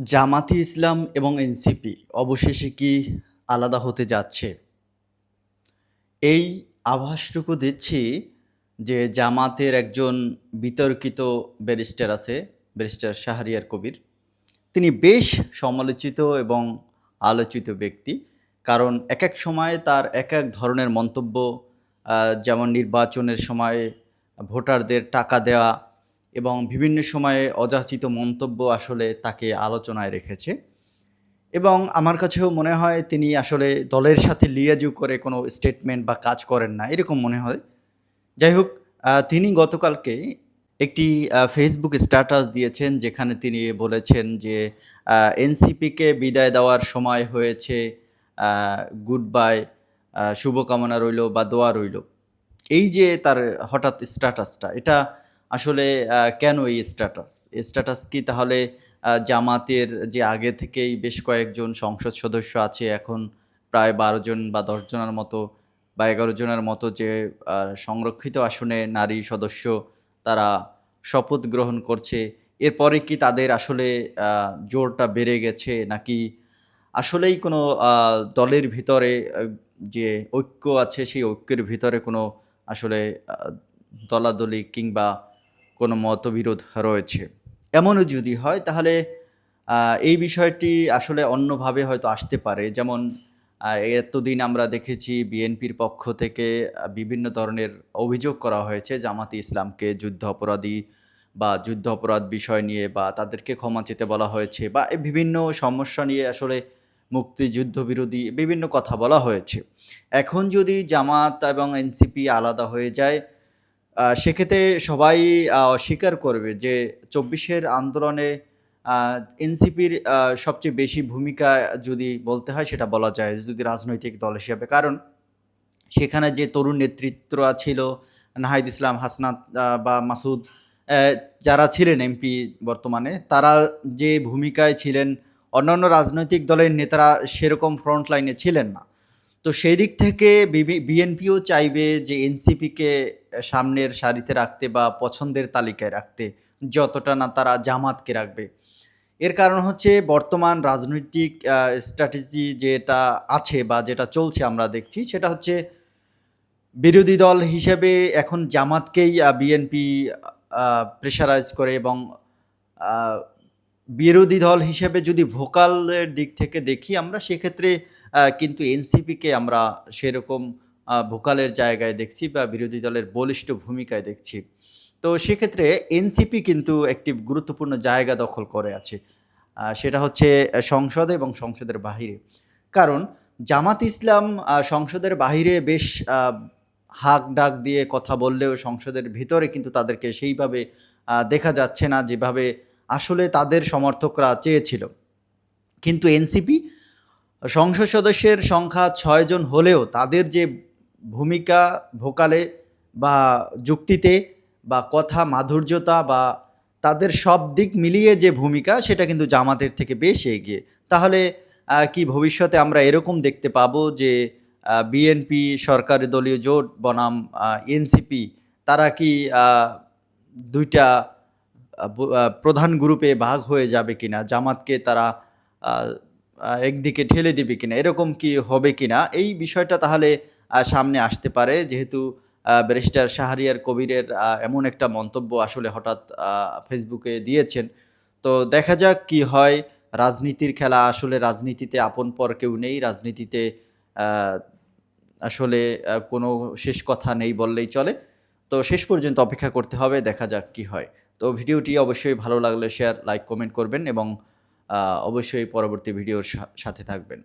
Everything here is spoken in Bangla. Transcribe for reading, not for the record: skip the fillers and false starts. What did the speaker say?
জামাতি ইসলাম এবং এনসিপি অবশেষে কি আলাদা হতে যাচ্ছে? এই আভাসটুকু দিচ্ছি যে জামাতের একজন বিতর্কিত ব্যারিস্টার আছে, ব্যারিস্টার শাহরিয়ার কবির। তিনি বেশ সমালোচিত এবং আলোচিত ব্যক্তি। কারণ একেক সময়ে তার একেক ধরনের মন্তব্য যেমন নির্বাচনের সময় ভোটারদের টাকা দেওয়া এবং বিভিন্ন সময়ে অযাচিত মন্তব্য আসলে তাকে আলোচনায় রেখেছে। এবং আমার কাছেও মনে হয় তিনি আসলে দলের সাথে লিয়াজু করে কোনো স্টেটমেন্ট বা কাজ করেন না, এরকম মনে হয়। যাই হোক, তিনি গতকালকে একটি ফেসবুক স্ট্যাটাস দিয়েছেন যেখানে তিনি বলেছেন যে এনসিপিকে বিদায় দেওয়ার সময় হয়েছে, আ গুড বাই, শুভকামনা রইলো বা দোয়া রইলো। এই যে তার হঠাৎ স্ট্যাটাসটা, এটা আসলে কেন এই স্ট্যাটাস? এই স্ট্যাটাস কি তাহলে জামাতের যে আগে থেকেই বেশ কয়েকজন সংসদ সদস্য আছে, এখন প্রায় ১২ জন বা ১০ জনের মতো বা ১১ জনের মতো যে আ সংরক্ষিত আসনে নারী সদস্য তারা শপথ গ্রহণ করছে। এরপরে কি তাদের আসলে আ জোরটা বেড়ে গেছে? নাকি আসলেই কোনো আ দলের ভিতরে যে ঐক্য আছে, সেই ঐক্যের ভিতরে কোনো আসলে আ দলাদলি কিংবা কোনো মতবিরোধ রয়েছে। এমনও যদি হয় তাহলে আ এই বিষয়টি আসলে অন্যভাবে হয়তো আসতে পারে। যেমন আ এতদিন আমরা দেখেছি বিএনপির পক্ষ থেকে বিভিন্ন ধরনের অভিযোগ করা হয়েছে জামাতে ইসলামকে যুদ্ধ অপরাধী বা যুদ্ধ অপরাধ বিষয় নিয়ে, বা তাদেরকে ক্ষমা চেতে বলা হয়েছে, বা বিভিন্ন সমস্যা নিয়ে আসলে মুক্তিযুদ্ধ বিরোধী বিভিন্ন কথা বলা হয়েছে। এখন যদি জামাত এবং এনসিপি আলাদা হয়ে যায়, সেক্ষেত্রে সবাই অস্বীকার করবে যে ২৪ এর আন্দোলনে আ এনসিপির সবচেয়ে বেশি ভূমিকা যদি বলতে হয় সেটা বলা যায় যদি রাজনৈতিক দল হিসেবে। কারণ সেখানে যে তরুণ নেতৃত্বরা ছিল, নাহিদ ইসলাম, হাসনাত বা মাসুদ, অ্যা যারা ছিলেন এমপি বর্তমানে, তারা যে ভূমিকায় ছিলেন, অন্যান্য রাজনৈতিক দলের নেতারা সেরকম ফ্রন্ট লাইনে ছিলেন না। তো সেই দিক থেকে বিএনপিও চাইবে যে এনসিপিকে সামনের সারিতে রাখতে বা পছন্দের তালিকায় রাখতে, যতটা না তারা জামাতকে রাখবে। এর কারণ হচ্ছে বর্তমান রাজনৈতিক স্ট্র্যাটেজি যেটা আছে বা যেটা চলছে আমরা দেখছি, সেটা হচ্ছে বিরোধী দল হিসেবে এখন জামাতকেই বিএনপি আ প্রেশারাইজ করে, এবং আ বিরোধী দল হিসেবে যদি ভোকালের দিক থেকে দেখি আমরা, সেক্ষেত্রে কিন্তু এনসিপিকে আমরা সেরকম ভোকালের জায়গায় দেখছি বা বিরোধী দলের বলিষ্ঠ ভূমিকায় দেখছি। তো সেক্ষেত্রে এনসিপি কিন্তু একটি গুরুত্বপূর্ণ জায়গা দখল করে আছে। সেটা হচ্ছে সংসদে এবং সংসদের বাহিরে। কারণ জামাত ইসলাম সংসদের বাহিরে বেশ আ হাঁক ডাক দিয়ে কথা বললেও সংসদের ভিতরে কিন্তু তাদেরকে সেইভাবে দেখা যাচ্ছে না যেভাবে আসলে তাদের সমর্থকরা চেয়েছিল। কিন্তু এনসিপি সংসদ সদস্যের সংখ্যা ৬ জন হলেও তাদের যে ভূমিকা ভোকালে বা যুক্তিতে বা কথা মাধুর্যতা বা তাদের সব দিক মিলিয়ে যে ভূমিকা, সেটা কিন্তু জামাতের থেকে বেশ এগিয়ে। তাহলে কি ভবিষ্যতে আমরা এরকম দেখতে পাবো যে বিএনপি, সরকারি দলীয় জোট বনাম এনসিপি, তারা কি ২ টা প্রধান গ্রুপে ভাগ হয়ে যাবে কিনা? জামাতকে তারা আ আ একদিকে ঠেলে দিবে কিনা? এরকম কি হবে কিনা? এই বিষয়টা তাহলে সামনে আসতে পারে। যেহেতু ব্যারিস্টার শাহরিয়ার কবিরের এমন একটা মন্তব্য আসলে হঠাৎ ফেসবুকে দিয়েছেন। তো দেখা যাক কি হয়। রাজনীতির খেলা, আসলে রাজনীতিতে আপন পর কেউ নেই। রাজনীতিতে আ আসলে কোনো শেষ কথা নেই বললেই চলে। তো শেষ পর্যন্ত অপেক্ষা করতে হবে। দেখা যাক কি হয়। তো ভিডিওটি অবশ্যই ভালো লাগলে শেয়ার, লাইক, কমেন্ট করবেন এবং আ অবশ্যই পরবর্তী ভিডিওর সাথে থাকবেন।